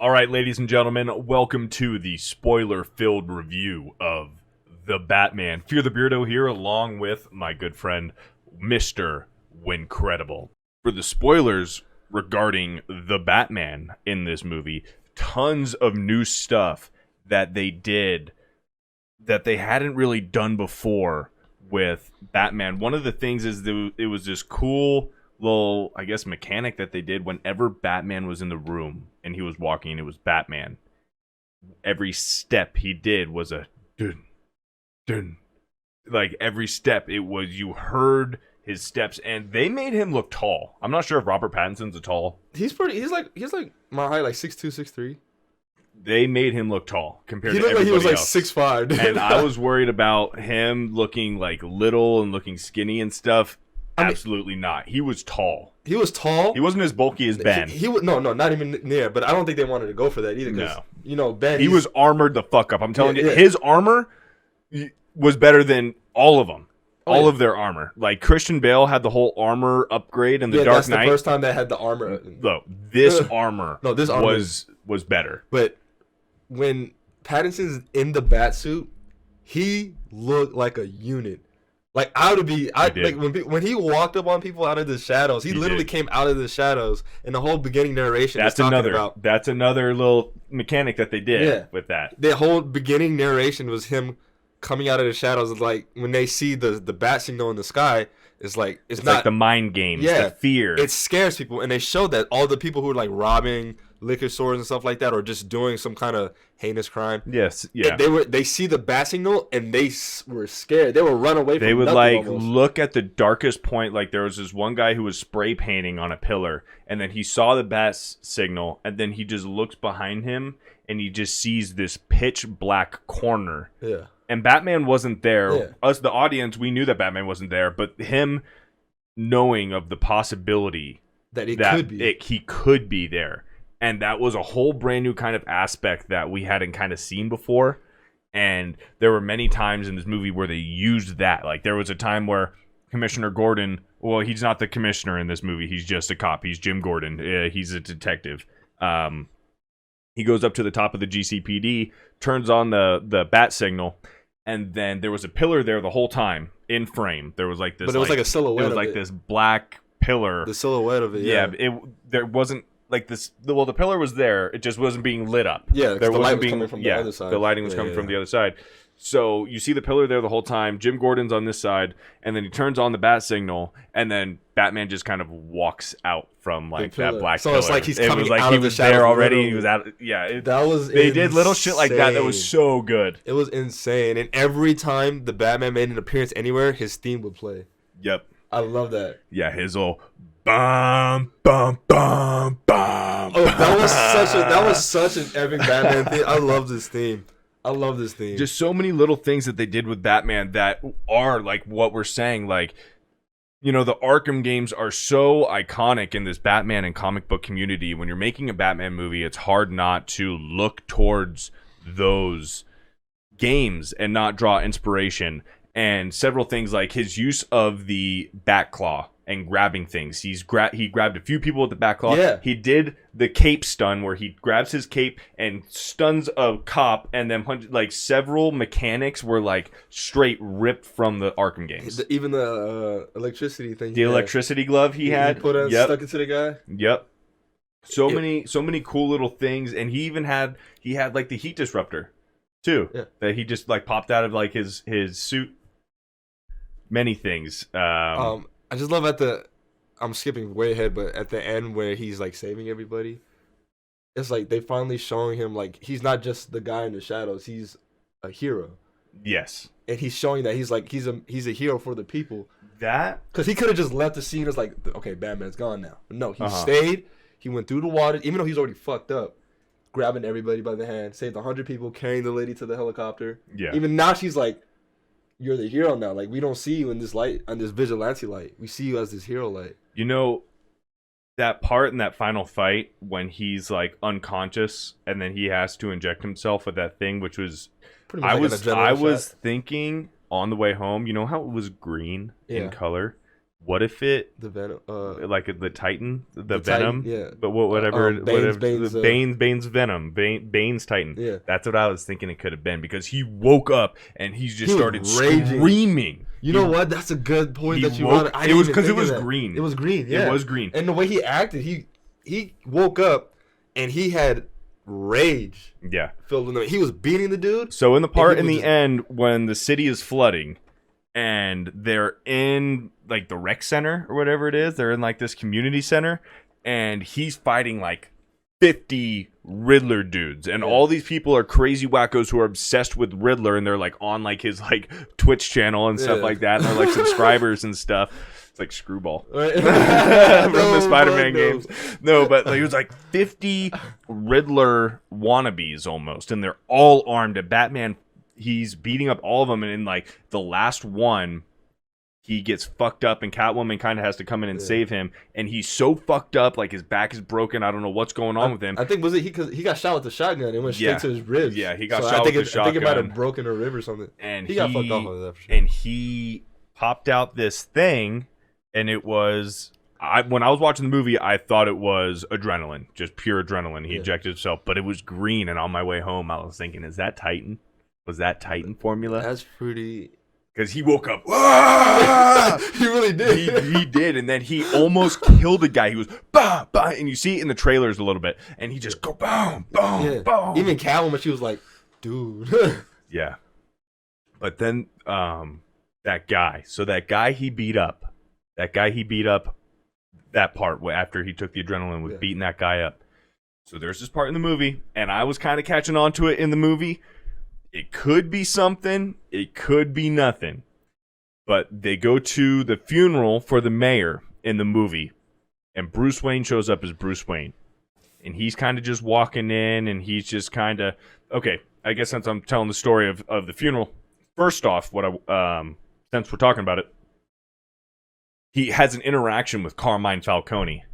All right, ladies and gentlemen, welcome to the spoiler-filled review of The Batman. FearTheBeardo here, along with my good friend, Mr. Wincredible. For the spoilers regarding The Batman in this movie, tons of new stuff that they did that they hadn't really done before with Batman. One of the things is it was this cool little, I guess, mechanic that they did whenever Batman was in the room and he was walking, it was Batman. Every step he did was a dun, dun. Like every step, it was, you heard his steps, and they made him look tall. I'm not sure if Robert Pattinson's a tall. He's like my height, like 6'2", 6'3". They made him look tall compared He to looked like everybody he was like else. 6'5". And I was worried about him looking like little and looking skinny and stuff. Absolutely not. He was tall. He was tall. He wasn't as bulky as Ben. He was no, not even near. But I don't think they wanted to go for that either. No. You know, Ben. He was armored the fuck up. I'm telling you, yeah. his armor was better than all of them. Oh, all yeah. of their armor. Like Christian Bale had the whole armor upgrade in the Dark that's Knight. the first time they had the armor. No, this armor. No, this armor was better. But when Pattinson's in the bat suit, he looked like a unit. Like like when he walked up on people out of the shadows, he literally came out of the shadows, and the whole beginning narration. That's another little mechanic that they did with that. The whole beginning narration was him coming out of the shadows. Like when they see the bat signal in the sky, it's not like the mind games, the fear. It scares people, and they showed that all the people who were like robbing liquor stores and stuff like that, or just doing some kind of heinous crime. Yes, yeah. They see the bat signal and they were scared. They would run away from. They would almost. look at the darkest point. Like there was this one guy who was spray painting on a pillar, and then he saw the bat signal, and then he just looks behind him, and he just sees this pitch black corner. Yeah. And Batman wasn't there. Yeah. Us, the audience, we knew that Batman wasn't there, but him knowing of the possibility that he could be there. And that was a whole brand new kind of aspect that we hadn't kind of seen before. And there were many times in this movie where they used that. Like there was a time where Commissioner Gordon, well, he's not the commissioner in this movie. He's just a cop. He's Jim Gordon. He's a detective. He goes up to the top of the GCPD, turns on the bat signal, and then there was a pillar there the whole time in frame. There was like this, but it was like a silhouette. It was like this black pillar. The silhouette of it. Yeah. There wasn't like this. Well, the pillar was there. It just wasn't being lit up. Yeah, the light was coming from the other side. The lighting was coming from the other side. So you see the pillar there the whole time. Jim Gordon's on this side, and then he turns on the bat signal, and then Batman just kind of walks out from like that black pillar. So it's like he's coming out of the shadows. There already. He was out. Yeah, they did little shit like that. That was so good. It was insane. And every time the Batman made an appearance anywhere, his theme would play. Yep. I love that. Yeah, his old bum bum bum bum. Oh, that was such an epic Batman theme. I love this theme. Just so many little things that they did with Batman that are like what we're saying. Like, you know, the Arkham games are so iconic in this Batman and comic book community. When you're making a Batman movie, it's hard not to look towards those games and not draw inspiration. And several things like his use of the Batclaw and grabbing things. He grabbed a few people with the Batclaw. Yeah. He did the cape stun where he grabs his cape and stuns a cop, and then like several mechanics were like straight ripped from the Arkham games. Even the electricity thing. The electricity glove he had. Put it stuck into the guy. Yep. So many cool little things, and he even had like the heat disruptor too. Yeah. That he just like popped out of like his suit. Many things. I just love I'm skipping way ahead, but at the end where he's like saving everybody, it's like they finally showing him like he's not just the guy in the shadows, he's a hero. Yes. And he's showing that he's a hero for the people. That because he could have just left the scene as like, okay, Batman's gone now. But no, he stayed. He went through the water, even though he's already fucked up, grabbing everybody by the hand, saved 100 people, carrying the lady to the helicopter. Yeah. Even now she's like, you're the hero now. Like, we don't see you in this light, on this vigilante light. We see you as this hero light. You know, that part in that final fight when he's like unconscious and then he has to inject himself with that thing, which was I was thinking on the way home, you know how it was green in color? what if it The Venom, like the Titan, the Venom, Venom, yeah. But whatever, Bane's Venom, Bane's Titan. Yeah, that's what I was thinking it could have been, because he woke up and he started screaming. You know what? That's a good point that you brought. It was because it was green. It was green. Yeah, it was green. And the way he acted, he woke up and he had rage. Yeah, filled in him. He was beating the dude. So in the part in the end when the city is flooding, and they're in like the rec center or whatever it is, they're in like this community center, and he's fighting like 50 Riddler dudes, and all these people are crazy wackos who are obsessed with Riddler, and they're like on like his like Twitch channel and stuff like that, and they're like subscribers and stuff. It's like Screwball from the Spider-Man games. No, but he was like 50 Riddler wannabes almost, and they're all armed. And Batman, he's beating up all of them, and in like the last one, he gets fucked up, and Catwoman kind of has to come in and save him. And he's so fucked up, like his back is broken. I don't know what's going on with him. I think because he got shot with the shotgun and went straight to his ribs. Yeah, he got shot with the shotgun. I think it might have broken a rib or something. And he got fucked off with that for sure. And he popped out this thing, and it was. When I was watching the movie, I thought it was adrenaline, just pure adrenaline. He injected himself, but it was green. And on my way home, I was thinking, is that Titan? Was that Titan formula? That's pretty. Because he woke up. Ah! He really did. He did, and then he almost killed a guy. He was bah, bah, and you see it in the trailers a little bit, and he just go boom, boom, boom. Even Catwoman, she was like, dude. Yeah. But then that guy. So that guy he beat up. That part after he took the adrenaline was beating that guy up. So there's this part in the movie, and I was kind of catching on to it in the movie. It could be something. It could be nothing. But they go to the funeral for the mayor in the movie, and Bruce Wayne shows up as Bruce Wayne. And he's kind of just walking in, and he's just kind of... Okay, I guess since I'm telling the story of the funeral, first off, since we're talking about it, he has an interaction with Carmine Falcone,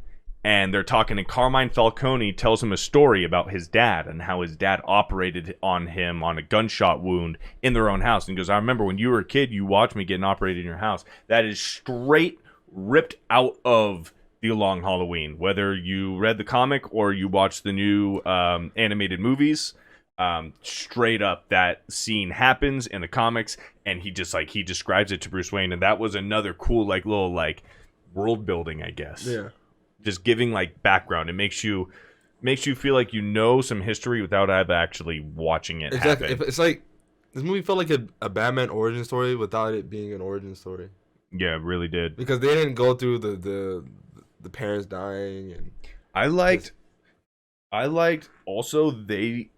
and they're talking, and Carmine Falcone tells him a story about his dad and how his dad operated on him on a gunshot wound in their own house. And he goes, I remember when you were a kid, you watched me getting operated in your house. That is straight ripped out of The Long Halloween. Whether you read the comic or you watched the new animated movies, straight up that scene happens in the comics, and he describes it to Bruce Wayne, and that was another cool little world building, I guess. Yeah, just giving background. It makes you feel like you know some history without actually watching it happen. It's like this movie felt like a Batman origin story without it being an origin story. Yeah, it really did, because they didn't go through the parents dying. And I liked also they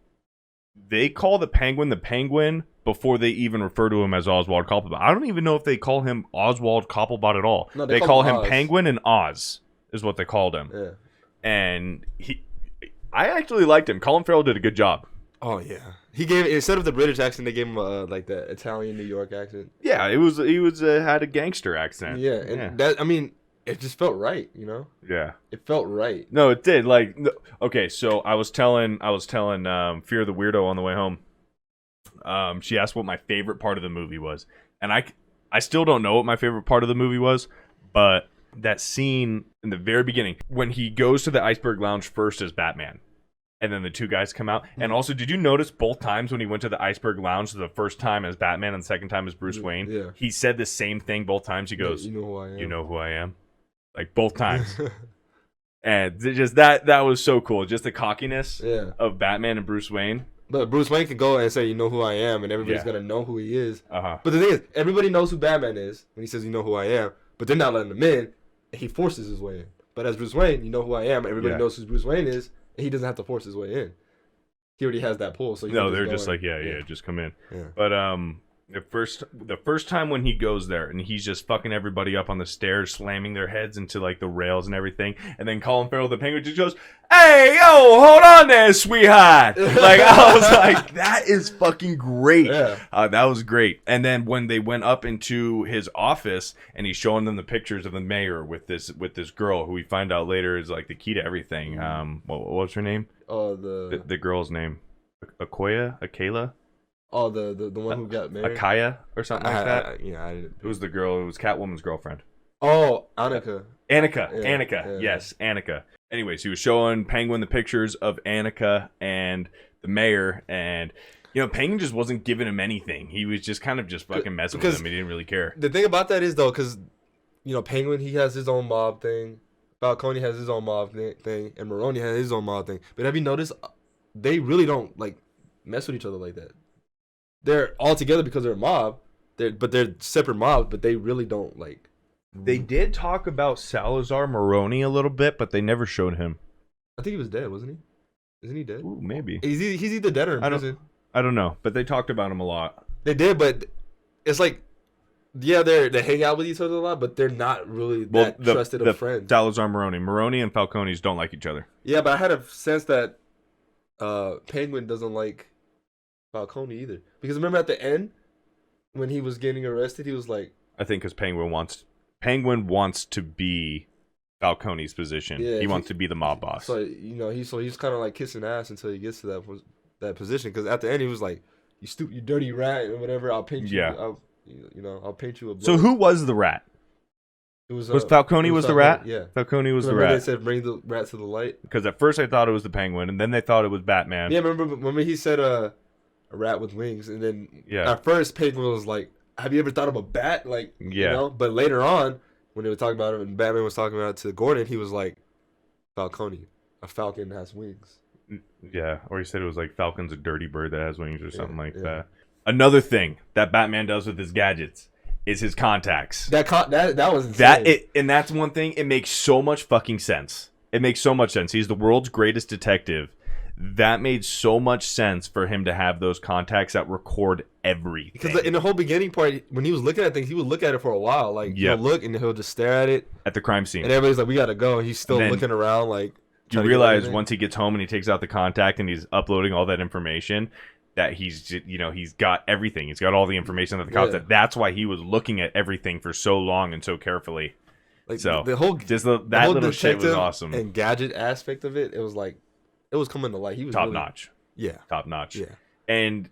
call the Penguin before they even refer to him as Oswald Cobblepot. I don't even know if they call him Oswald Cobblepot at all. No, they call him Penguin and Oz is what they called him. Yeah. And I actually liked him. Colin Farrell did a good job. Oh yeah. He gave, instead of the British accent, they gave him the Italian New York accent. Yeah, he was had a gangster accent. Yeah, and that, I mean, it just felt right, you know? Yeah. It felt right. No, it did. Okay, so I was telling Fear the Weirdo on the way home. She asked what my favorite part of the movie was. And I still don't know what my favorite part of the movie was, but that scene in the very beginning when he goes to the Iceberg Lounge first as Batman, and then the two guys come out. And also, did you notice both times when he went to the Iceberg Lounge, the first time as Batman and the second time as Bruce Wayne, he said the same thing both times. He goes, "You know who I am." You know who I am. Both times. And just that was so cool. Just the cockiness of Batman and Bruce Wayne. But Bruce Wayne can go and say, "You know who I am," and everybody's going to know who he is. But the thing is, everybody knows who Batman is when he says, "You know who I am," but they're not letting him in, and he forces his way in. But as Bruce Wayne, you know who I am, everybody knows who Bruce Wayne is, and he doesn't have to force his way in. He already has that pull. So they're just just come in. Yeah. But the first time when he goes there and he's just fucking everybody up on the stairs, slamming their heads into the rails and everything, and then Colin Farrell the Penguin just goes, "Hey, yo, hold on there, sweetheart." I was like, that is fucking great. Yeah. That was great. And then when they went up into his office and he's showing them the pictures of the mayor with this girl who we find out later is the key to everything. What's her name? The girl's name, Akela. Oh, the one who got married? Akaya or something like that? I didn't. It was the girl. It was Catwoman's girlfriend. Oh, Annika. Annika. Yes, Annika. Anyways, he was showing Penguin the pictures of Annika and the mayor, and Penguin just wasn't giving him anything. He was just kind of just fucking messing with him. He didn't really care. The thing about that is though, because Penguin, he has his own mob thing, Falcone has his own mob thing, and Maroni has his own mob thing. But have you noticed they really don't like mess with each other like that? They're all together because they're a mob. They're separate mobs, but they really don't like. They did talk about Salazar Maroni a little bit, but they never showed him. I think he was dead, wasn't he? Isn't he dead? Ooh, maybe. He's either dead or in prison. I don't know, but they talked about him a lot. They did, but it's like, yeah, they hang out with each other a lot, but they're not really that trusted of friends. Salazar Maroni and Falcones don't like each other. Yeah, but I had a sense that Penguin doesn't like Falcone either, because remember at the end when he was getting arrested, he was like, I think because Penguin wants to be Falcone's position. Yeah, he wants to be the mob boss. So he's kind of like kissing ass until he gets to that position. Because at the end he was like, "You stupid, you dirty rat, and whatever. I'll paint you. Yeah. I'll paint you a." Blood. So who was the rat? It was Falcone was the rat. Yeah, Falcone was the rat. They said bring the rat to the light. Because at first I thought it was the Penguin, and then they thought it was Batman. Yeah, remember he said a rat with wings, and then at first Penguin was like, have you ever thought of a bat? Like, but later on, when they were talking about it, and Batman was talking about it to Gordon, he was like, Falcone, a falcon has wings. Yeah, or he said it was like Falcon's a dirty bird that has wings or something like that. Another thing that Batman does with his gadgets is his contacts. That was insane. And that's one thing, it makes so much fucking sense. It makes so much sense. He's the world's greatest detective. That made so much sense for him to have those contacts that record everything. Because in the whole beginning part, when he was looking at things, he would look at it for a while. Like, he'll look and he'll just stare at it. At the crime scene. And everybody's like, we gotta go. And he's still looking around like... You realize once he gets home and he takes out the contact and he's uploading all that information, that he's got everything. He's got all the information of the contact. That's why he was looking at everything for so long and so carefully. Like, so the whole little shit was awesome. And gadget aspect of it, it was like... It was coming to light. He was top notch. Yeah. Top notch. Yeah. And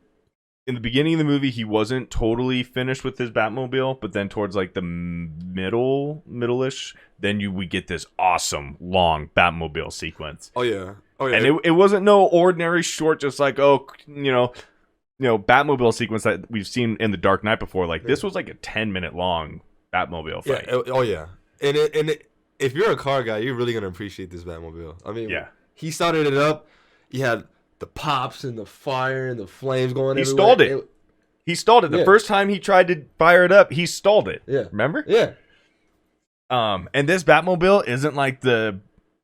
in the beginning of the movie, he wasn't totally finished with his Batmobile, but then towards like the middle-ish, then we get this awesome long Batmobile sequence. Oh yeah. And it wasn't no ordinary short, just like Batmobile sequence that we've seen in The Dark Knight before. Like this was like a 10-minute long Batmobile fight. Yeah. And if you're a car guy, you're really gonna appreciate this Batmobile. I mean, yeah. He started it up. He had the pops and the fire and the flames going everywhere. He stalled it. The first time he tried to fire it up, he stalled it. Yeah. Remember? Yeah. And this Batmobile isn't like the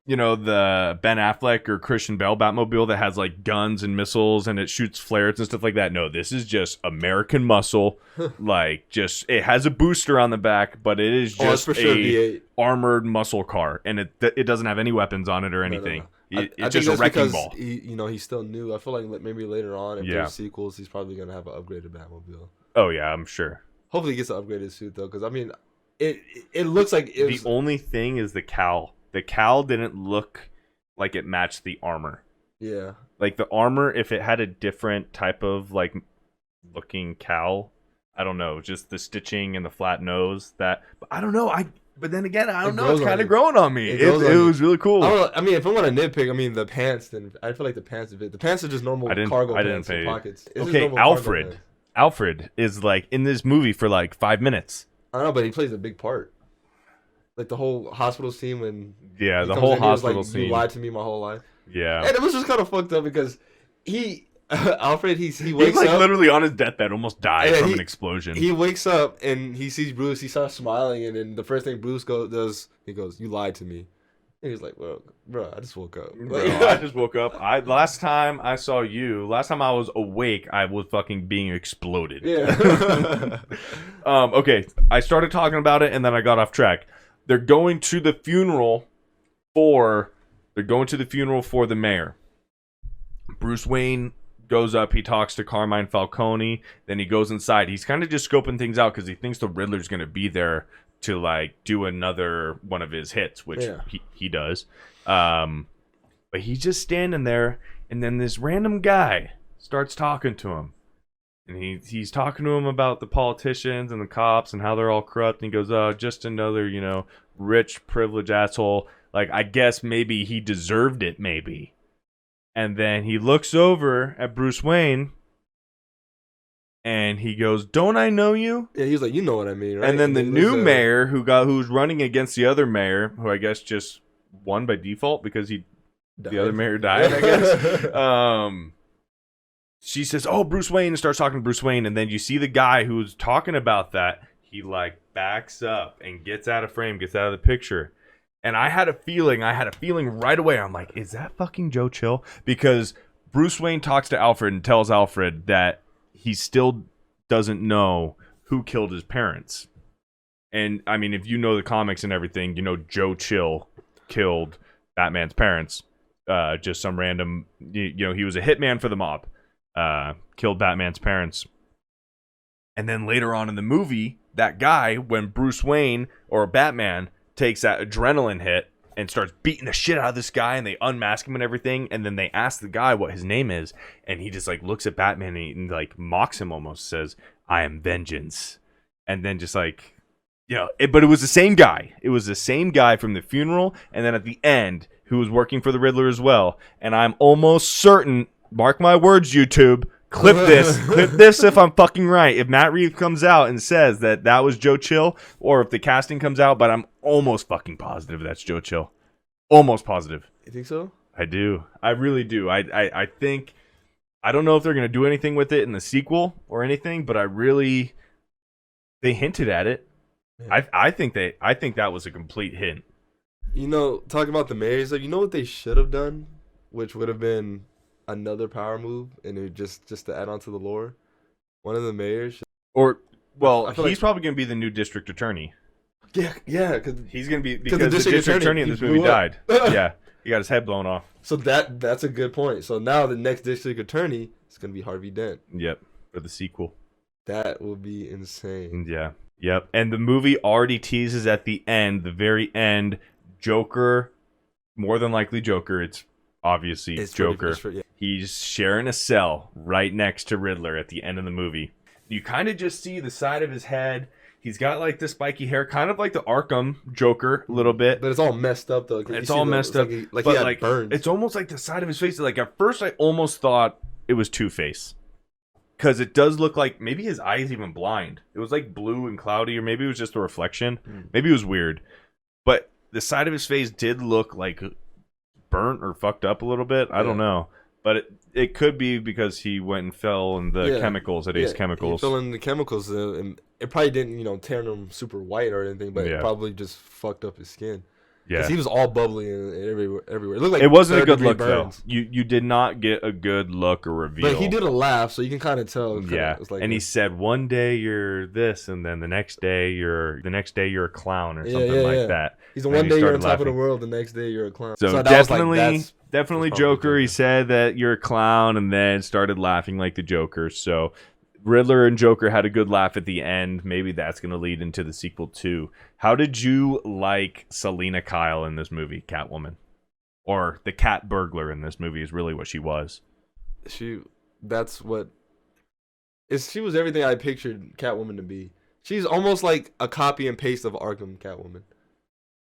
Ben Affleck or Christian Bale Batmobile that has like guns and missiles and it shoots flares and stuff like that. No, this is just American muscle. Like it has a booster on the back, but it is just a armored muscle car, and it doesn't have any weapons on it or anything. No. It's just a wrecking ball. He's still new. I feel like maybe later on, if there's sequels, he's probably gonna have an upgraded Batmobile. Oh yeah, I'm sure. Hopefully, he gets an upgraded suit though, because I mean, it looks like the only thing is the cowl. The cowl didn't look like it matched the armor. Yeah, like the armor, if it had a different type of like looking cowl, I don't know, just the stitching and the flat nose. But I don't know. But then again, I don't know. It's kind of growing on me. It was really cool. I mean, if I want to nitpick, I mean, the pants, then I feel like the pants are just normal cargo pants with pockets. Okay, Alfred is like in this movie for like 5 minutes. I don't know, but he plays a big part. Like the whole hospital scene when... Yeah, the whole hospital scene. You lied to me my whole life. Yeah. And it was just kind of fucked up because Alfred, he wakes up. He's like literally on his deathbro, almost died from an explosion. He wakes up and he sees Bruce. He starts smiling, and then the first thing Bruce does, he goes, "You lied to me." And he's like, "Well, bro, I just woke up. I just woke up. Last time I was awake, I was fucking being exploded." Yeah. Okay, I started talking about it, and then I got off track. They're going to the funeral for the mayor. Bruce Wayne goes up, he talks to Carmine Falcone, then he goes inside. He's kind of just scoping things out because he thinks the Riddler's going to be there to like do another one of his hits, which he does. But he's just standing there, and then this random guy starts talking to him. And he's talking to him about the politicians and the cops and how they're all corrupt. And he goes, "Oh, just another, rich, privileged asshole. Like, I guess maybe he deserved it, maybe." And then he looks over at Bruce Wayne and he goes, "Don't I know you?" Yeah, he's like, "You know what I mean, right?" And then the new mayor who's running against the other mayor, who I guess just won by default because the other mayor died, I guess. She says, "Oh, Bruce Wayne," and starts talking to Bruce Wayne, and then you see the guy who's talking about that. He like backs up and gets out of frame, gets out of the picture. And I had a feeling right away. I'm like, is that fucking Joe Chill? Because Bruce Wayne talks to Alfred and tells Alfred that he still doesn't know who killed his parents. And I mean, if you know the comics and everything, Joe Chill killed Batman's parents. Just some random, he was a hitman for the mob. Killed Batman's parents. And then later on in the movie, that guy, when Bruce Wayne or Batman takes that adrenaline hit and starts beating the shit out of this guy, and they unmask him and everything, and then they ask the guy what his name is, and he just like looks at Batman and like mocks him, almost says, "I am vengeance." And then just like, but it was the same guy. It was the same guy from the funeral, and then at the end, who was working for the Riddler as well. And I'm almost certain, mark my words, YouTube, clip this if I'm fucking right. If Matt Reeves comes out and says that was Joe Chill, or if the casting comes out, but I'm almost fucking positive that's Joe Chill. Almost positive. You think so? I do. I really do. I think, I don't know if they're going to do anything with it in the sequel or anything, but they hinted at it. Yeah. I think that was a complete hint. Talking about the mayors, you know what they should have done, which would have been another power move, and it just to add on to the lore. One of the mayors, he's probably going to be the new district attorney. Yeah, because he's going to be, because the district attorney in this movie died. Yeah, he got his head blown off. So that's a good point. So now the next district attorney is going to be Harvey Dent. Yep, for the sequel. That will be insane. Yeah. Yep. And the movie already teases at the very end, Joker, more than likely Joker. It's obviously Joker. He's sharing a cell right next to Riddler at the end of the movie. You kind of just see the side of his head. He's got like the spiky hair, kind of like the Arkham Joker a little bit. But it's all messed up though. It's all messed up. Like he had burns. It's almost like the side of his face. Like at first I almost thought it was Two-Face. Because it does look like maybe his eye is even blind. It was like blue and cloudy, or maybe it was just a reflection. Maybe it was weird. But the side of his face did look like burnt or fucked up a little bit. I don't know. But it could be because he went and fell in the chemicals at Ace Chemicals. He fell in the chemicals, and it probably didn't, turn him super white or anything, but it probably just fucked up his skin. Yeah, because he was all bubbly and everywhere. It looked like it wasn't a good look burns. Though. You did not get a good look or reveal. But he did a laugh, so you can kind of tell. Yeah, and he said, "One day you're this, and then the next day you're a clown or something like that." He's one day you're on top of the world, the next day you're a clown. So definitely Joker. He said that you're a clown, and then started laughing like the Joker. So Riddler and Joker had a good laugh at the end. Maybe that's going to lead into the sequel too. How did you like Selina Kyle in this movie, Catwoman? Or the cat burglar in this movie is really what she was. She was everything I pictured Catwoman to be. She's almost like a copy and paste of Arkham Catwoman.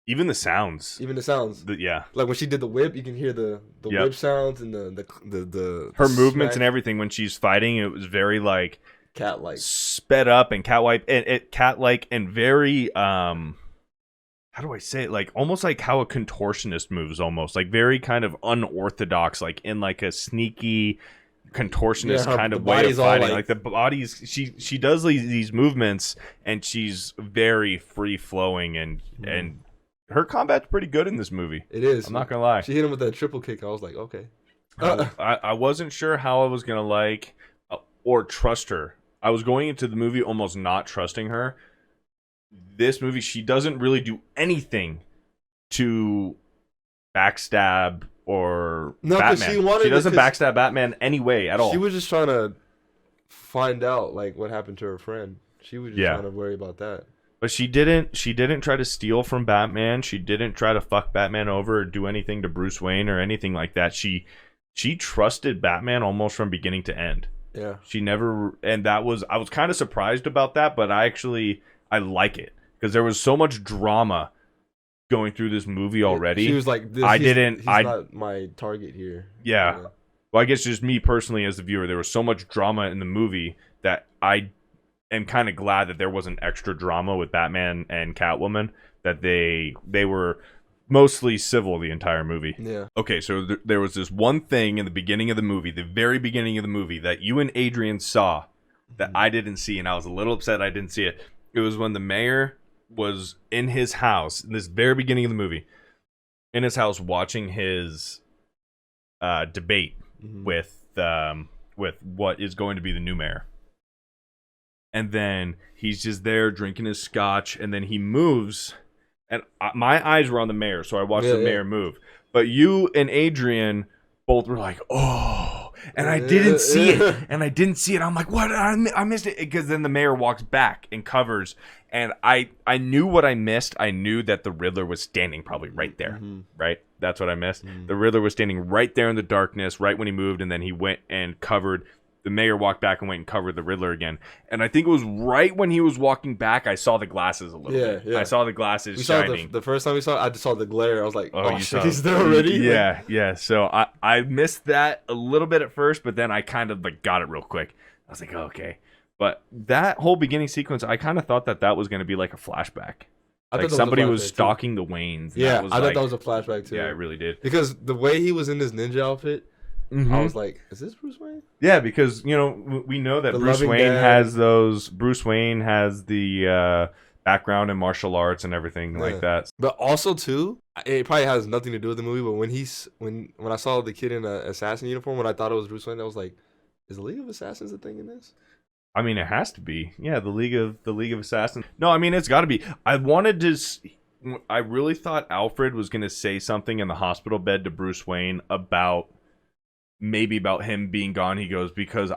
Even the sounds. Yeah. Like when she did the whip, you can hear the whip sounds and the her movements and everything when she's fighting. It was very like cat-like, sped up and cat-like and very how do I say it? Like almost like how a contortionist moves, almost like very kind of unorthodox, like in like a sneaky contortionist kind of way of fighting. Like the body's she does these movements and she's very free flowing and her combat's pretty good in this movie. It is. I'm not gonna lie. She hit him with that triple kick. I was like, okay. I wasn't sure how I was gonna like or trust her. I was going into the movie almost not trusting her. This movie, she doesn't really do anything to backstab or Batman. She doesn't backstab Batman anyway at all. She was just trying to find out like what happened to her friend. She was just trying to worry about that. But she didn't try to steal from Batman. She didn't try to fuck Batman over or do anything to Bruce Wayne or anything like that. She trusted Batman almost from beginning to end. Yeah. She never, and I was kind of surprised about that, but I like it because there was so much drama going through this movie already. She was like, he's not my target here. Yeah. Well, I guess just me personally as the viewer, there was so much drama in the movie that I am kind of glad that there wasn't extra drama with Batman and Catwoman, that they were mostly civil the entire movie. Yeah. Okay, so there was this one thing in the beginning of the movie, the very beginning of the movie, that you and Adrian saw that I didn't see, and I was a little upset I didn't see it. It was when the mayor was in his house, in this very beginning of the movie, in his house watching his debate with what is going to be the new mayor. And then he's just there drinking his scotch, and then he moves, and my eyes were on the mayor, so I watched the mayor move. But you and Adrian both were like, oh, and I didn't see it. I'm like, what? I missed it. Because then the mayor walks back and covers, and I knew what I missed. I knew that the Riddler was standing probably right there, right? That's what I missed. The Riddler was standing right there in the darkness, right when he moved, and then he went and covered. The mayor walked back and went and covered the Riddler again. And I think it was right when he was walking back, I saw the glasses a little bit. Yeah. I saw the glasses shining. The first time we saw it, I just saw the glare. I was like, oh shit, he's there already? Yeah. So I missed that a little bit at first, but then I kind of like got it real quick. I was like, oh, okay. But that whole beginning sequence, I kind of thought that was going to be like a flashback. Like somebody was stalking the Waynes. Yeah, I thought that was a flashback too. Yeah, I really did. Because the way he was in his ninja outfit, I was like, is this Bruce Wayne? Yeah, because, we know that Bruce Wayne has those... Bruce Wayne has the background in martial arts and everything like that. But also, too, it probably has nothing to do with the movie, but when I saw the kid in an assassin uniform, when I thought it was Bruce Wayne, I was like, is the League of Assassins a thing in this? I mean, it has to be. Yeah, the League of Assassins. No, I mean, it's got to be. I really thought Alfred was going to say something in the hospital bed to Bruce Wayne about him being gone. He goes, because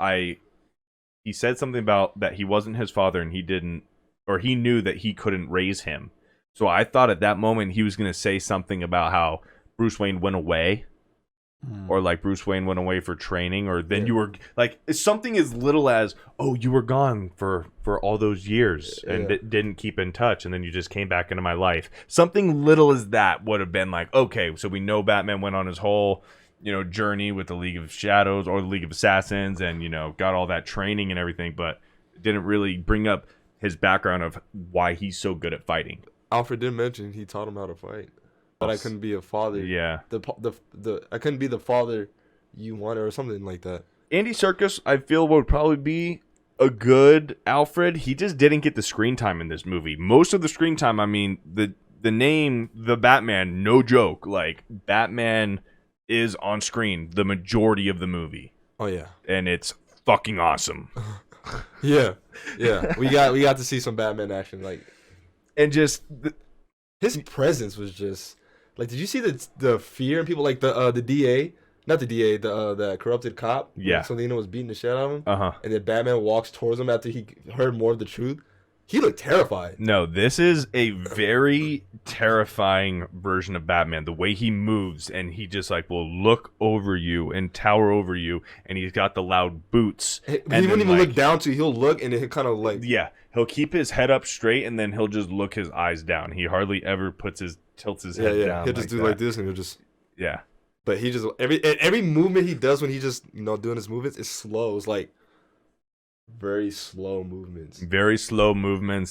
he said something about that he wasn't his father and he knew that he couldn't raise him. So I thought at that moment he was going to say something about how Bruce Wayne went away, or like Bruce Wayne went away for training, or then you were like something as little as, oh, you were gone for all those years and didn't keep in touch, and then you just came back into my life. Something little as that would have been like, okay, so we know Batman went on his whole journey with the League of Shadows or the League of Assassins, and got all that training and everything, but it didn't really bring up his background of why he's so good at fighting. Alfred did mention he taught him how to fight, but I couldn't be a father. Yeah, I couldn't be the father you wanted or something like that. Andy Serkis, I feel, would probably be a good Alfred. He just didn't get the screen time in this movie. Most of the screen time, I mean, the name, the Batman, no joke. Like, Batman is on screen the majority of the movie. Oh yeah, and it's fucking awesome. yeah. We got to see some Batman action, like, and just his presence was just like. Did you see the fear in people, like the DA, not the DA, the corrupted cop? Yeah, Selena was beating the shit out of him. And then Batman walks towards him after he heard more of the truth. He looked terrified. No, this is a very terrifying version of Batman. The way he moves, and he just will look over you and tower over you, and he's got the loud boots. He wouldn't even look down to you. He'll look, and he'll kind of like... Yeah, he'll keep his head up straight, and then he'll just look his eyes down. He hardly ever tilts his head down. He'll just do like this, and he'll just... Yeah. But he just... Every movement he does when he just, doing his movements is slow. It's like... Very slow movements.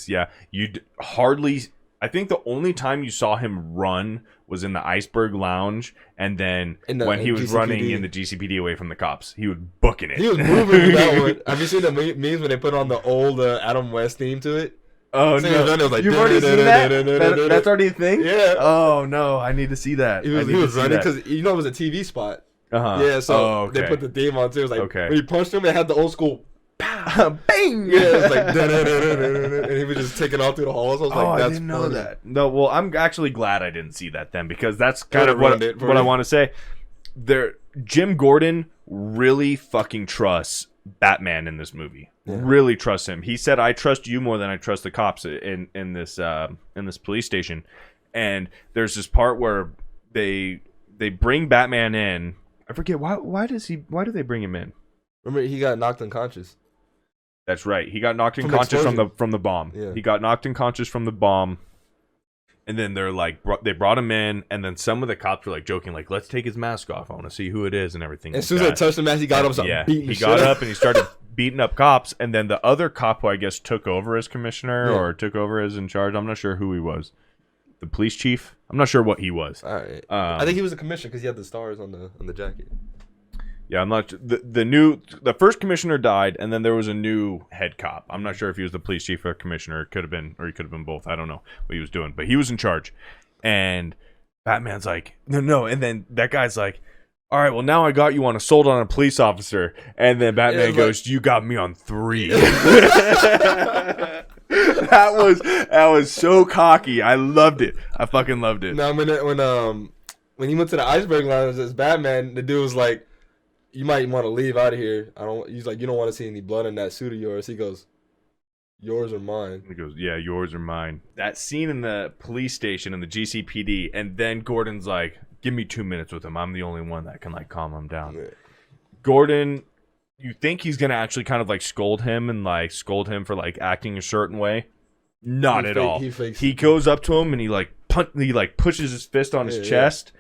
Yeah, you'd hardly... I think the only time you saw him run was in the Iceberg Lounge, and then when he was GCPD. Running in the GCPD away from the cops. He was booking it. He was moving to that one. Have you seen the memes when they put on the old Adam West theme to it? Oh, no. You've already seen that? That's already a thing? Yeah. Oh, no. I need to see that. He was running because, it was a TV spot. Yeah, so they put the theme on, too. It was like, when he punched him, it had the old school... Bang! Yeah, it was like and he was just taking off through the halls. I was like, that's I didn't know that. No, well, I'm actually glad I didn't see that then, because that's kind of what I want to say. Jim Gordon really fucking trusts Batman in this movie. Yeah. Really trusts him. He said, "I trust you more than I trust the cops in this police station." And there's this part where they bring Batman in. I forget why do they bring him in? Remember, he got knocked unconscious. That's right. He got knocked unconscious from the bomb. Yeah. He got knocked unconscious from the bomb. And then they're like, they brought him in, and then some of the cops were like joking, like, let's take his mask off. I want to see who it is and everything. As soon as I touched the mask, he got up. Yeah, he got up and he started beating up cops. And then the other cop, who I guess took over as commissioner or took over as in charge, I'm not sure who he was. The police chief? I'm not sure what he was. All right. I think he was a commissioner because he had the stars on the jacket. Yeah, I'm not. The first commissioner died, and then there was a new head cop. I'm not sure if he was the police chief or commissioner. It could have been, or he could have been both. I don't know what he was doing, but he was in charge. And Batman's like, no, and then that guy's like, all right, well now I got you on assault on a police officer, and then Batman goes, you got me on 3. That was so cocky. I loved it. I fucking loved it. Now when he went to the iceberg lounge as Batman, the dude was like, you might want to leave out of here. He's like, you don't want to see any blood in that suit of yours. He goes, yours or mine? He goes, yeah, yours or mine. That scene in the police station in the GCPD, and then Gordon's like, give me 2 minutes with him. I'm the only one that can like calm him down. Yeah. Gordon, you think he's gonna actually kind of like scold him for like acting a certain way? Not at all. He goes up to him and he pushes his fist on his chest,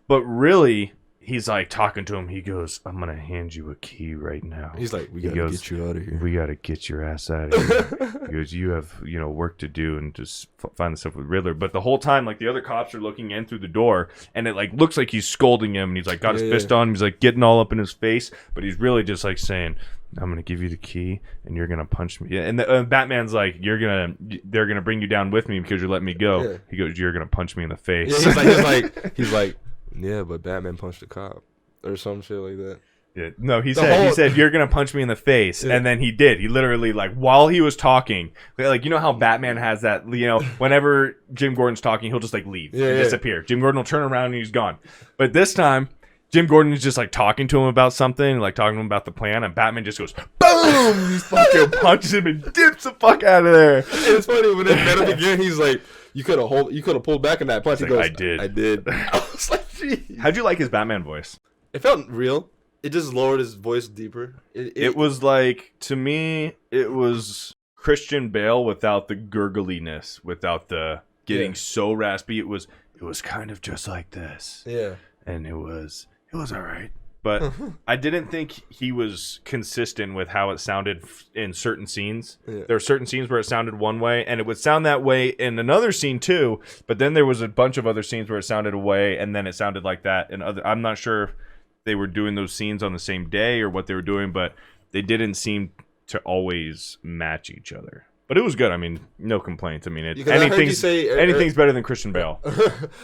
but really. He's like talking to him. He goes, I'm going to hand you a key right now. He's like, we got to get you out of here. We got to get your ass out of here. He goes, you have, work to do and just find the stuff with Riddler. But the whole time, like the other cops are looking in through the door and it like looks like he's scolding him and he's like got his fist on him. He's like getting all up in his face, but he's really just like saying, I'm going to give you the key and you're going to punch me. And Batman's like, they're going to bring you down with me because you're letting me go. Yeah. He goes, you're going to punch me in the face. Yeah, he's like, yeah, but Batman punched a cop or some shit like that. Yeah. No, he said, you're going to punch me in the face. Yeah. And then he did. He literally, like, while he was talking, like, you know how Batman has that, whenever Jim Gordon's talking, he'll just, like, leave and disappear. Jim Gordon will turn around and he's gone. But this time, Jim Gordon is just, like, talking to him about something, like, talking to him about the plan, and Batman just goes, boom! He fucking punches him and dips the fuck out of there. And it's funny, when they met up again, he's like, you could have pulled back in that punch. He goes, I did. I was like, geez. How'd you like his Batman voice? It felt real. It just lowered his voice deeper. It was like, to me, it was Christian Bale without the gurgliness, without the getting so raspy. It was kind of just like this. Yeah. And it was all right. But I didn't think he was consistent with how it sounded in certain scenes. Yeah. There were certain scenes where it sounded one way, and it would sound that way in another scene too. But then there was a bunch of other scenes where it sounded a way, and then it sounded like that. And I'm not sure if they were doing those scenes on the same day or what they were doing, but they didn't seem to always match each other. But it was good. I mean, no complaints. I mean, anything's better than Christian Bale.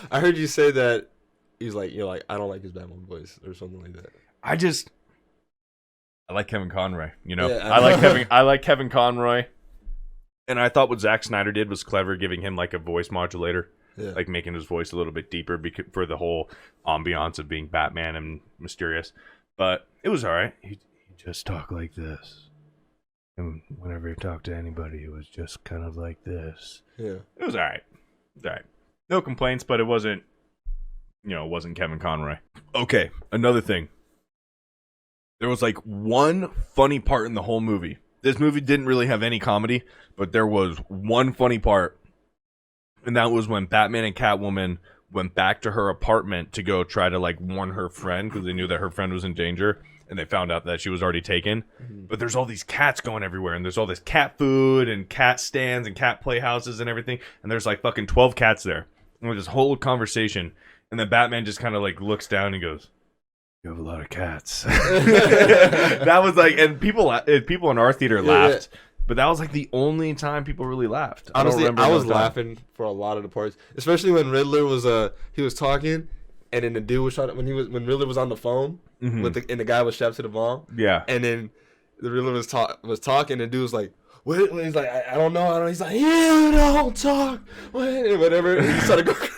I heard you say that. He's like, I don't like his Batman voice or something like that. I like Kevin Conroy. Yeah, I like Kevin Conroy, and I thought what Zack Snyder did was clever, giving him like a voice modulator, like making his voice a little bit deeper for the whole ambiance of being Batman and mysterious. But it was all right. He just talked like this, and whenever he talked to anybody, it was just kind of like this. Yeah, it was all right. All right, no complaints, but it wasn't. It wasn't Kevin Conroy. Okay, another thing. There was like one funny part in the whole movie. This movie didn't really have any comedy, but there was one funny part. And that was when Batman and Catwoman went back to her apartment to go try to like warn her friend because they knew that her friend was in danger. And they found out that she was already taken. Mm-hmm. But there's all these cats going everywhere. And there's all this cat food and cat stands and cat playhouses and everything. And there's like fucking 12 cats there. And with this whole conversation. And then Batman just kind of like looks down and goes, you have a lot of cats. That was like, and people in our theater laughed. Yeah. But that was like the only time people really laughed. Honestly, I was laughing for a lot of the parts. Especially when Riddler was he was talking. And then the dude was trying to, when Riddler was on the phone and the guy was strapped to the bomb. Yeah. And then the Riddler was talking, and the dude was like, "What?" He's like, I don't know. He's like, "You don't talk." Whatever. And he started going.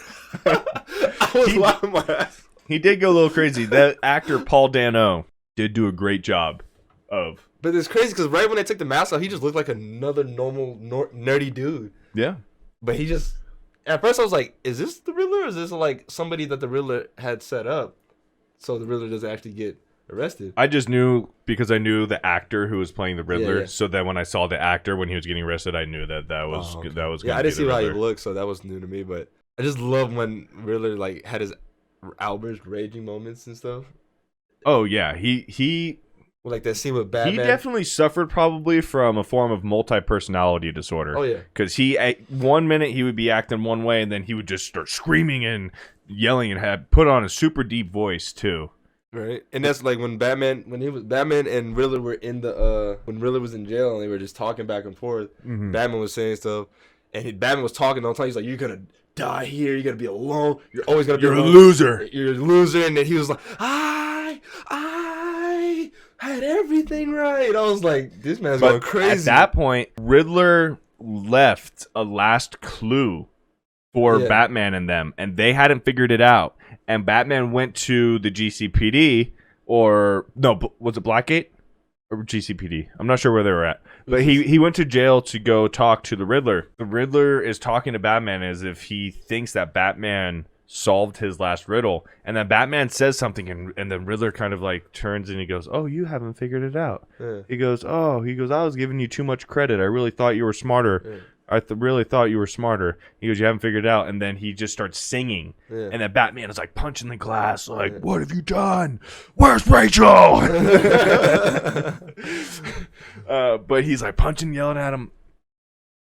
I was laughing my ass. He did go a little crazy. That actor Paul Dano did do a great job of. But it's crazy because right when they took the mask off, he just looked like another normal nerdy dude. Yeah. But he just. At first, I was like, is this the Riddler or is this like somebody that the Riddler had set up so the Riddler doesn't actually get arrested. I just knew because I knew the actor who was playing the Riddler. Yeah. So then when I saw the actor when he was getting arrested, I knew that was Okay. that was. Yeah, Gonna I didn't be see the how he Riddler. looked, so that was new to me. But I just love when Riddler like had his outburst, raging moments and stuff. Oh yeah, he Like that scene with Batman. He definitely suffered probably from a form of multi-personality disorder. Oh yeah, because at 1 minute he would be acting one way, and then he would just start screaming and yelling and had put on a super deep voice too. right. And that's like when Batman and Riddler were in the when Riddler was in jail and they were just talking back and forth. Mm-hmm. Batman was saying stuff, and Batman was talking all the time. He's like, "You're gonna die here. You're gonna be alone. You're always gonna be alone. You're a loser. You're a loser." And then he was like, I had everything right. I was like, this man's going crazy. At that point, Riddler left a last clue for Batman and them, and they hadn't figured it out. And Batman went to the GCPD, or no, was it Blackgate or GCPD? I'm not sure where they were at. But he went to jail to go talk to the Riddler. The Riddler is talking to Batman as if he thinks that Batman solved his last riddle, and then Batman says something, and then Riddler kind of like turns and he goes, "Oh, you haven't figured it out." Yeah. He goes, "I was giving you too much credit. I really thought you were smarter. Yeah. I really thought you were smarter." He goes, "You haven't figured it out." And then he just starts singing, and then Batman is like punching the glass, like, "What have you done? Where's Rachel?" But he's like punching, yelling at him.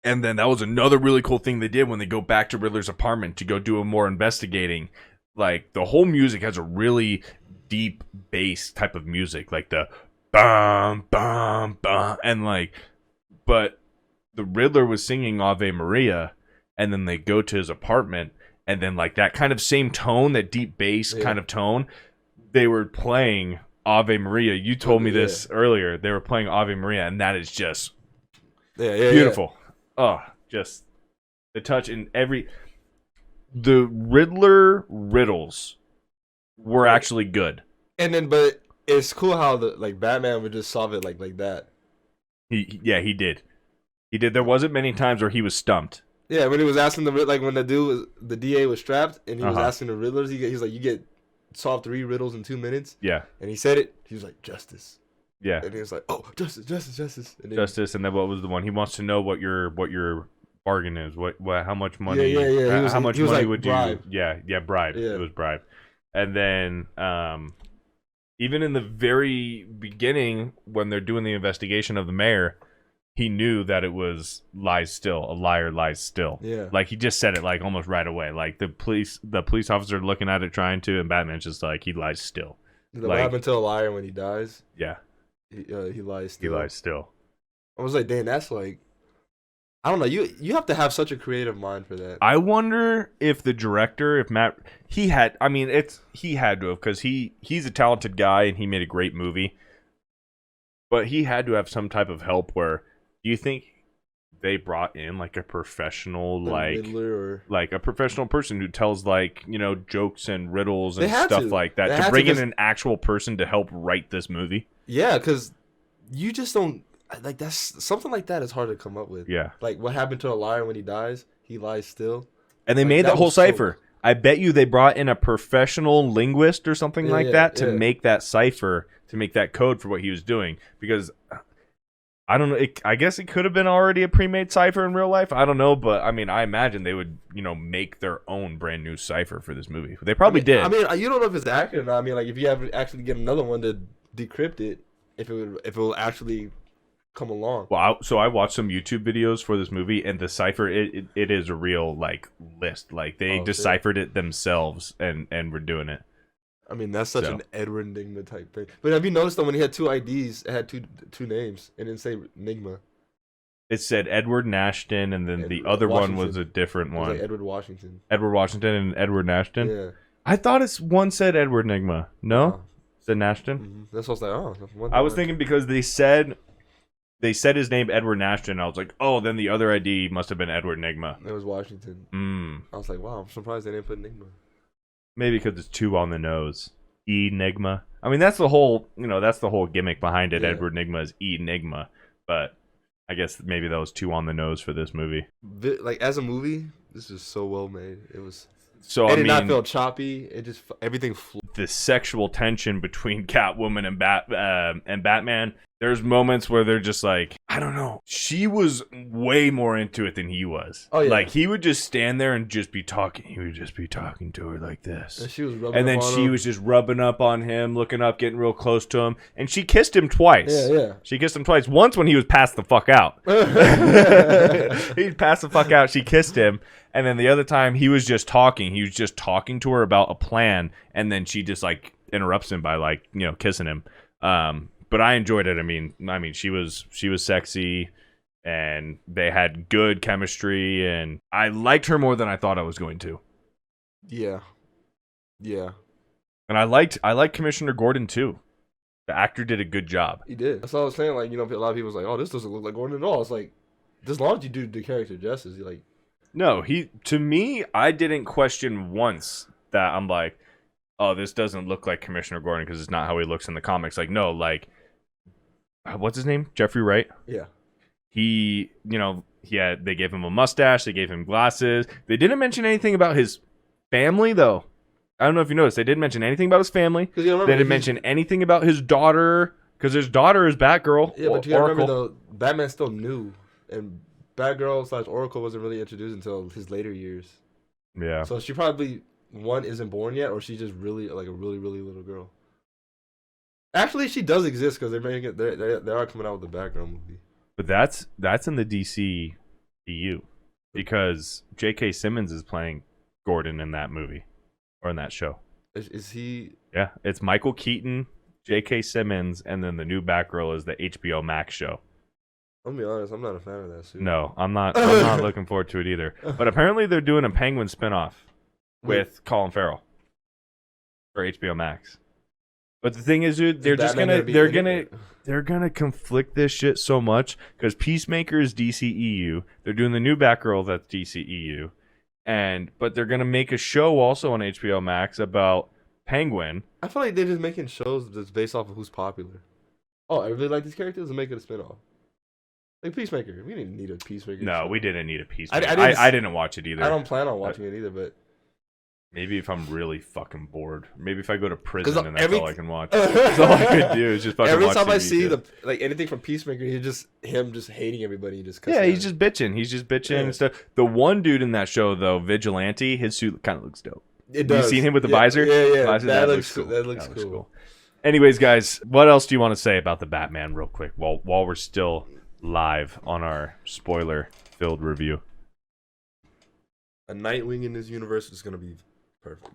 And then that was another really cool thing they did when they go back to Riddler's apartment to go do a more investigating. Like, the whole music has a really deep bass type of music, like the bum, bum, bum. And like, but the Riddler was singing Ave Maria, and then they go to his apartment, and then like that kind of same tone, that deep bass kind of tone, they were playing Ave Maria. You told me this earlier. They were playing Ave Maria, and that is just beautiful. Yeah. Oh, just the touch in the Riddler riddles were actually good. And then, but it's cool how Batman would just solve it like that. He did. He did. There wasn't many times where he was stumped. Yeah, when he was asking when the DA was strapped and he was asking the Riddlers, he's like, "You solve 3 riddles in 2 minutes." Yeah. And he said it. He was like, "Justice." Yeah. And he was like, "Oh, justice. And then, justice." And then what was the one? He wants to know what your bargain is. What how much money? Yeah. How much money like, would bribe. you? Yeah, bribe. Yeah. It was bribe. And then even in the very beginning, when they're doing the investigation of the mayor, he knew that it was lies still. A liar lies still. Yeah. Like, he just said it like almost right away. Like the police officer looking at it trying to, and Batman's just like, he lies still. What happened to a liar when he dies? Yeah. He lies still. He lies still. I was like, dang, that's like, I don't know. You have to have such a creative mind for that. I wonder if the director, if Matt, he had to have, because he's a talented guy and he made a great movie. But he had to have some type of help where, do you think they brought in like a professional, like a professional person who tells jokes and riddles and stuff like that, to bring in an actual person to help write this movie? Yeah, because you just don't that's something like that is hard to come up with. Yeah, like what happened to a liar when he dies? He lies still. And they made that whole cipher. I bet you they brought in a professional linguist or something like that to make that cipher, to make that code for what he was doing, because I don't know. I guess it could have been already a pre-made cipher in real life. I don't know, but I mean, I imagine they would, make their own brand new cipher for this movie. They probably did. I mean, you don't know if it's accurate or not. I mean, like if you have actually get another one to decrypt it, if it will actually come along. Well, so I watched some YouTube videos for this movie, and the cipher it is a real list. Like they deciphered it themselves and were doing it. I mean, that's such an Edward Enigma type thing. But have you noticed that when he had 2 IDs, it had two names, and it didn't say Enigma? It said Edward Nashton, and then the other one was a different one. It was like Edward Washington. Edward Washington and Edward Nashton? Yeah. I thought one said Edward Enigma. No? It said Nashton? Mm-hmm. That's what I was like, I was thinking because they said his name Edward Nashton, and I was like, oh, then the other ID must have been Edward Enigma. It was Washington. I was like, wow, I'm surprised they didn't put Enigma. Maybe because it's 2 on the nose. Enigma. I mean, that's the whole, that's the whole gimmick behind it. Yeah. Edward Enigma is Enigma, but I guess maybe that was 2 on the nose for this movie. Like as a movie, this is so well made. It was So it did not feel choppy. It just everything flew. The sexual tension between Catwoman and Batman. There's moments where they're just like, I don't know. She was way more into it than he was. Oh yeah. Like he would just stand there and just be talking. He would just be talking to her like this. And she was rubbing and then up on she him. was just rubbing up on him, looking up, getting real close to him, and she kissed him twice. Yeah. She kissed him twice. Once when he was passed the fuck out. He passed the fuck out. She kissed him. And then the other time he was just talking. He was just talking to her about a plan, and then she just like interrupts him by like, you know, kissing him. But I enjoyed it. I mean, she was sexy, and they had good chemistry, and I liked her more than I thought I was going to. Yeah. And I liked Commissioner Gordon too. The actor did a good job. He did. That's what I was saying. Like, you know, a lot of people was like, "Oh, this doesn't look like Gordon at all." It's like, as long as you do the character justice, you're like. No, to me, I didn't question once that I'm like, oh, this doesn't look like Commissioner Gordon because it's not how he looks in the comics. Like, no, like, what's his name? Jeffrey Wright? Yeah. He, you know, they gave him a mustache, they gave him glasses. They didn't mention anything about his family, though. I don't know if you noticed. They didn't mention anything about his family. They didn't mention anything about his daughter because his daughter is Batgirl. Yeah, but you gotta remember, though, Batman's still new, and Batgirl / Oracle wasn't really introduced until his later years. Yeah. So she probably, one, isn't born yet, or she's just really, like, a really, really little girl. Actually, she does exist because they are coming out with the Batgirl movie. But that's in the DC EU because J.K. Simmons is playing Gordon in that movie or in that show. Is he? Yeah, it's Michael Keaton, J.K. Simmons, and then the new Batgirl is the HBO Max show. I'll be honest, I'm not a fan of that suit. No, I'm not looking forward to it either. But apparently they're doing a Penguin spinoff with Colin Farrell for HBO Max. But the thing is, dude, they're gonna conflict this shit so much because Peacemaker is DCEU. They're doing the new Batgirl that's DCEU, but they're gonna make a show also on HBO Max about Penguin. I feel like they're just making shows that's based off of who's popular. Oh, I really like these characters and make it a spinoff. Like Peacemaker, we didn't need a Peacemaker. No, we didn't need a Peacemaker. I didn't watch it either. I don't plan on watching it either, but maybe if I'm really fucking bored, maybe if I go to prison and that's all I can watch. That's all I could do is just fucking every watch time TV I see anything from Peacemaker, he's just hating everybody. He's just bitching. He's just bitching and stuff. The one dude in that show though, Vigilante, his suit kind of looks dope. It does. You seen him with the visor? Yeah. That looks cool. That looks cool. Anyways, guys, what else do you want to say about the Batman, real quick, while we're still live on our spoiler-filled review? A Nightwing in this universe is gonna be perfect.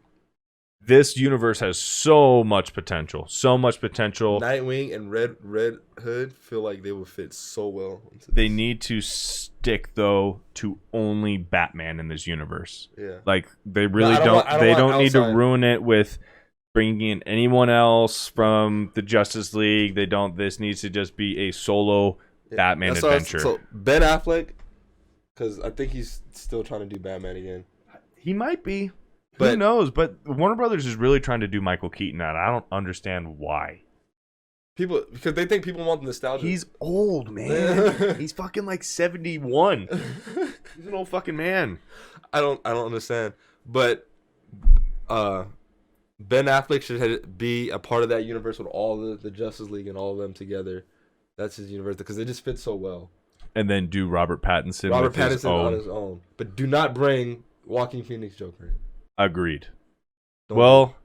This universe has so much potential. Nightwing and Red Hood feel like they would fit so well into this. They need to stick though to only Batman in this universe. Yeah. Like they really don't need to ruin it with bringing in anyone else from the Justice League. This needs to just be a solo Batman adventure. So Ben Affleck, because I think he's still trying to do Batman again. He might be. Who knows? But Warner Brothers is really trying to do Michael Keaton, and I don't understand why. Because they think people want the nostalgia. He's old, man. He's fucking like 71. He's an old fucking man. I don't understand. But Ben Affleck should be a part of that universe with all the Justice League and all of them together. That's his universe because they just fit so well. And then do Robert Pattinson on his own. But do not bring Joaquin Phoenix Joker in. Agreed. Well,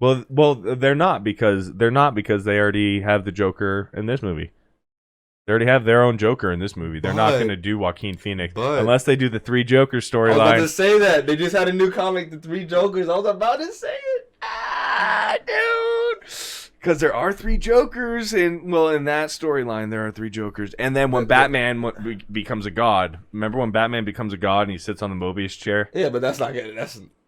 they're not because they already have the Joker in this movie. They already have their own Joker in this movie. They're not going to do Joaquin Phoenix unless they do the Three Jokers storyline. I was about to say that. They just had a new comic, The Three Jokers. I was about to say it. Dude. Because there are three Jokers, and in that storyline there are three Jokers. And then when Batman becomes a god, remember when Batman becomes a god and he sits on the Mobius chair? Yeah, but that's not good.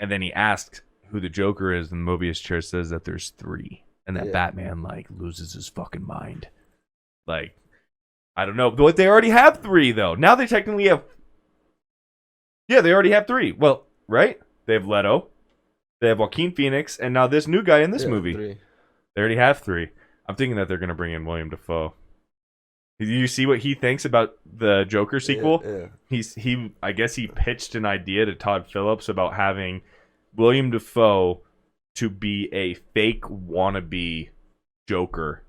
And then he asks who the Joker is, and the Mobius chair says that there's three, and that Batman loses his fucking mind. Like, I don't know, but they already have three though. Now they technically have. Yeah, they already have three. Well, right? They have Leto, they have Joaquin Phoenix, and now this new guy in this movie. Three. They already have three. I'm thinking that they're going to bring in William Dafoe. Did you see what he thinks about the Joker sequel? Yeah. I guess he pitched an idea to Todd Phillips about having William Dafoe to be a fake wannabe Joker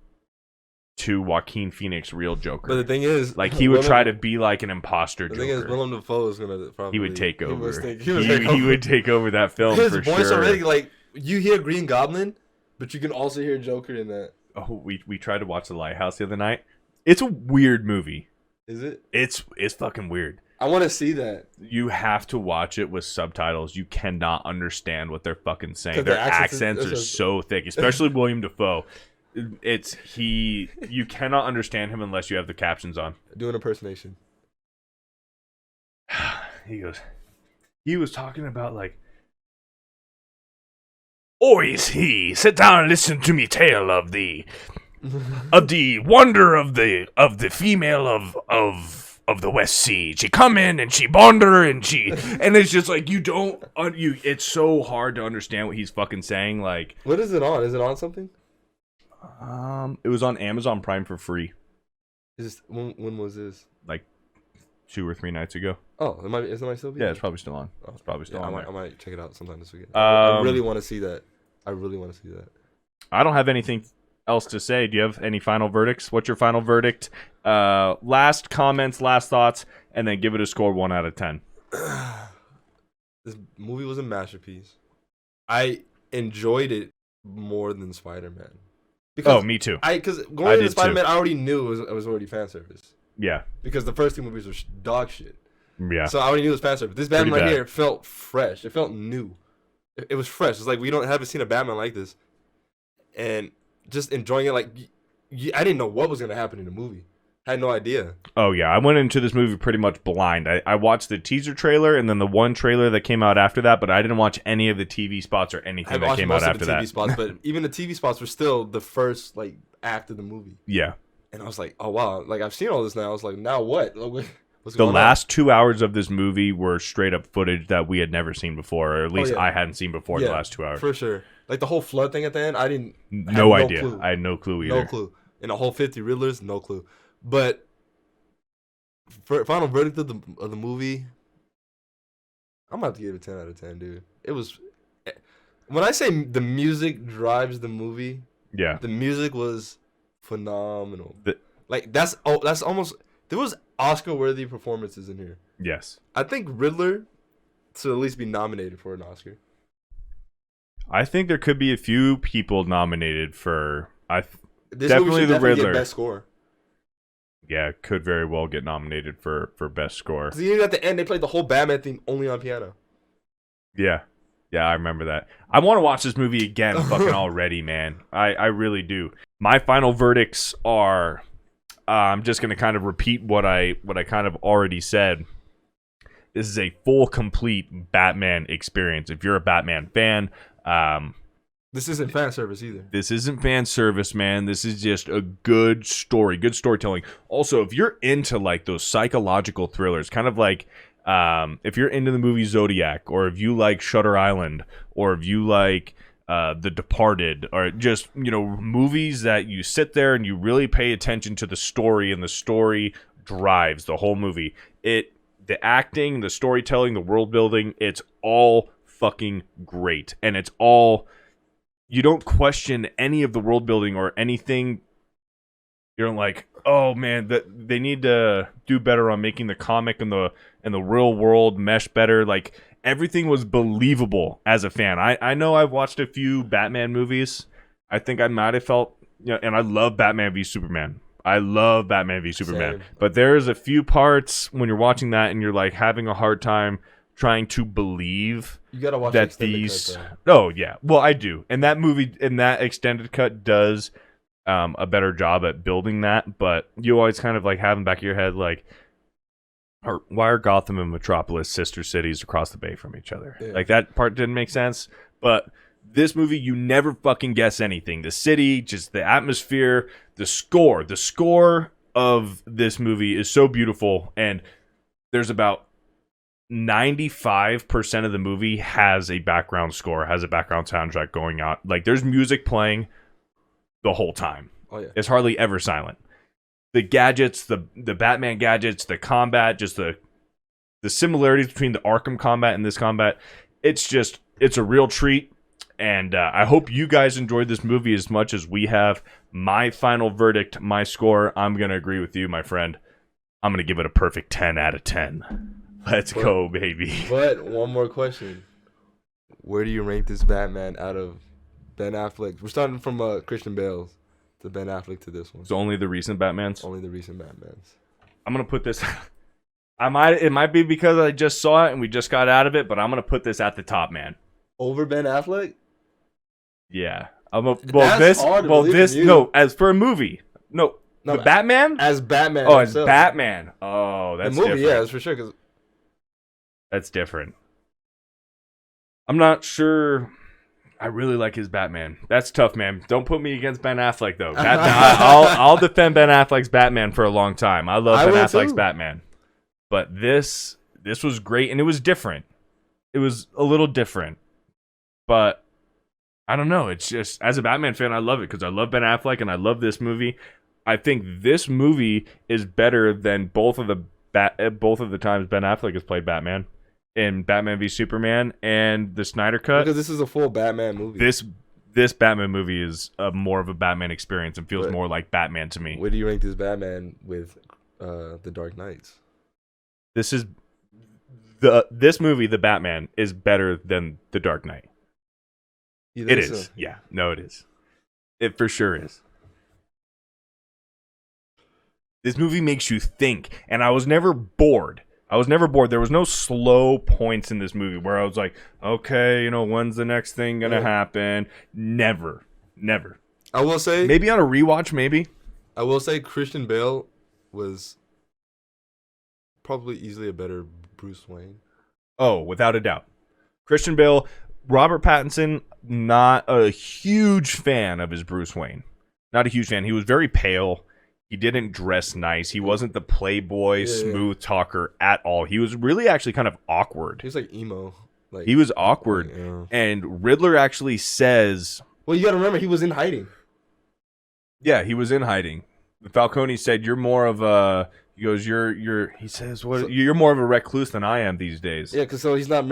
to Joaquin Phoenix real Joker. But the thing is, like he would try to be like an imposter Joker. The thing is, Willem Dafoe is gonna probably he would take over. He would take over that film his for voice sure. already, like you hear Green Goblin, but you can also hear Joker in that. Oh, we tried to watch The Lighthouse the other night. It's a weird movie. Is it? It's fucking weird. I want to see that. You have to watch it with subtitles. You cannot understand what they're fucking saying. Their accents are so thick, especially William Dafoe. You cannot understand him unless you have the captions on. Do an impersonation. He was talking about like, "Or is he? Sit down and listen to me tale of the wonder of the female of the West Sea. She come in and she bonder and it's just like it's so hard to understand what he's fucking saying. Like, what is it on? Is it on something? It was on Amazon Prime for free. When was this? Like 2 or 3 nights ago. Oh, is it still? Yeah, it's probably still on. It's probably still on. I might check it out sometime this weekend. I really want to see that. I don't have anything else to say. Do you have any final verdicts? What's your final verdict? Last comments, last thoughts, and then give it a score 1 out of 10. This movie was a masterpiece. I enjoyed it more than Spider-Man. Me too. Because going into Spider-Man, I already knew it was already fan service. Yeah. Because the first 2 movies were dog shit. Yeah. So I already knew it was fan service. This Batman right here felt fresh. It felt new. It was fresh. It's like haven't seen a Batman like this, and just enjoying it. Like I didn't know what was gonna happen in the movie. I had no idea. Oh yeah, I went into this movie pretty much blind. I watched the teaser trailer and then the one trailer that came out after that, but I didn't watch any of the TV spots or anything that came out after that. Spots, but even the TV spots were still the first like act of the movie. Yeah. And I was like, oh wow, like I've seen all this now. I was like, now what? What's the going last 2 hours of this movie were straight up footage that we had never seen before, or at least I hadn't seen before the last 2 hours. For sure. Like the whole flood thing at the end, I didn't. No idea. Clue. I had no clue either. No clue. And the whole 50 Riddlers, no clue. But final verdict of the movie, I'm about to give it a 10 out of 10, dude. It was. When I say the music drives the movie, yeah, the music was phenomenal. That's almost. There was Oscar-worthy performances in here. Yes. I think Riddler should at least be nominated for an Oscar. I think there could be a few people nominated for. Definitely the Riddler. Get best score. Yeah, could very well get nominated for best score. Because even at the end, they played the whole Batman theme only on piano. Yeah. Yeah, I remember that. I want to watch this movie again fucking already, man. I really do. My final verdicts are... I'm just going to kind of repeat what I kind of already said. This is a full, complete Batman experience. If you're a Batman fan... this isn't fan service either. This isn't fan service, man. This is just a good story, good storytelling. Also, if you're into like those psychological thrillers, kind of like if you're into the movie Zodiac, or if you like Shutter Island, or if you like The Departed, or just, movies that you sit there and you really pay attention to the story, and the story drives the whole movie. The acting, the storytelling, the world building, it's all fucking great. And it's all... You don't question any of the world building or anything. You're like, oh man, that they need to do better on making the comic and the real world mesh better. Like, everything was believable as a fan. I know I've watched a few Batman movies. I think I might have felt, and I love Batman v Superman. Same. But there's a few parts when you're watching that and you're like having a hard time trying to believe you gotta watch that the these cut, oh yeah, well I do, and that movie in that extended cut does a better job at building that. But you always kind of like have in the back of your head like, why are Gotham and Metropolis sister cities across the bay from each other? Yeah. Like, that part didn't make sense. But this movie, you never fucking guess anything. The city, just the atmosphere, the score of this movie is so beautiful. And there's about 95% of the movie has a background score, has a background soundtrack going on. Like, there's music playing the whole time. Oh yeah, it's hardly ever silent. the gadgets, the Batman gadgets, the combat, just the similarities between the Arkham combat and this combat. It's a real treat. And I hope you guys enjoyed this movie as much as we have. My final verdict, my score, I'm going to agree with you, my friend. I'm going to give it a perfect 10 out of 10. Let's go, baby. But one more question. Where do you rank this Batman out of Ben Affleck? We're starting from Christian Bale to Ben Affleck to this one. So only the recent Batmans? Only the recent Batmans. I'm going to put this... It might be because I just saw it and we just got out of it, but I'm going to put this at the top, man. Over Ben Affleck? Yeah. As for a movie. No, the Batman? As Batman. Oh, as Batman. Oh, that's different. The movie, yeah, that's for sure. Cause... That's different. I'm not sure. I really like his Batman. That's tough, man. Don't put me against Ben Affleck, though. I'll defend Ben Affleck's Batman for a long time. I love Ben Affleck's Batman. But this was great, and it was different. It was a little different. But I don't know. It's just, as a Batman fan, I love it because I love Ben Affleck and I love this movie. I think this movie is better than both of the times Ben Affleck has played Batman in Batman v Superman and the Snyder Cut. Because this is a full Batman movie. This Batman movie is more of a Batman experience and feels more like Batman to me. Where do you rank this Batman with The Dark Knights? This movie, The Batman, is better than The Dark Knight. It is. So? Yeah. No, it is. It for sure is. This movie makes you think, and I was never bored. There was no slow points in this movie where I was like, okay, when's the next thing gonna happen? Never. I will say, maybe on a rewatch, maybe. I will say Christian Bale was probably easily a better Bruce Wayne. Oh, without a doubt. Christian Bale. Robert Pattinson, not a huge fan of his Bruce Wayne. Not a huge fan. He was very pale. He didn't dress nice. He wasn't the playboy, smooth talker at all. He was really actually kind of awkward. He was like emo. He was awkward. Yeah. And Riddler actually says... Well, you got to remember, he was in hiding. Yeah, he was in hiding. Falcone said, you're more of a... He goes, he says, what? You're more of a recluse than I am these days. Yeah, because he's not,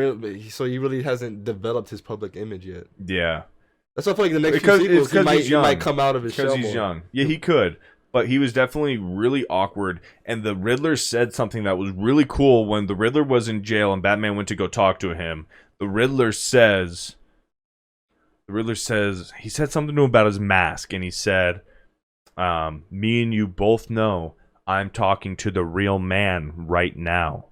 so he really hasn't developed his public image yet. Yeah. That's why I feel like the next few sequels, he might come out of his shell more. Because he's young. Yeah, he could. But he was definitely really awkward. And the Riddler said something that was really cool when the Riddler was in jail and Batman went to go talk to him. The Riddler says, he said something to him about his mask. And he said, me and you both know I'm talking to the real man right now.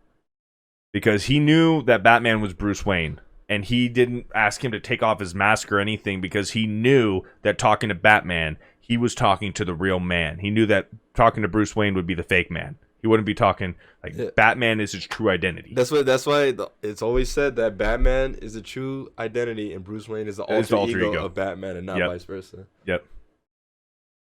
Because he knew that Batman was Bruce Wayne. And he didn't ask him to take off his mask or anything because he knew that talking to Batman, he was talking to the real man. He knew that talking to Bruce Wayne would be the fake man. He wouldn't be talking Batman is his true identity. That's why it's always said that Batman is the true identity and Bruce Wayne is the alter ego of Batman and not vice versa. Yep.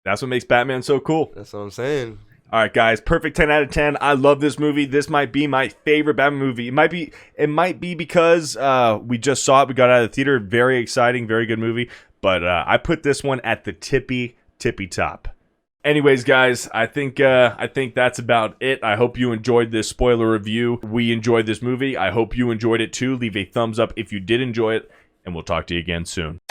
That's what makes Batman so cool. That's what I'm saying. All right, guys, perfect 10 out of 10. I love this movie. This might be my favorite Batman movie. It might be because we just saw it. We got out of the theater. Very exciting, very good movie. But I put this one at the tippy top. Anyways, guys, I think that's about it. I hope you enjoyed this spoiler review. We enjoyed this movie. I hope you enjoyed it too. Leave a thumbs up if you did enjoy it, and we'll talk to you again soon.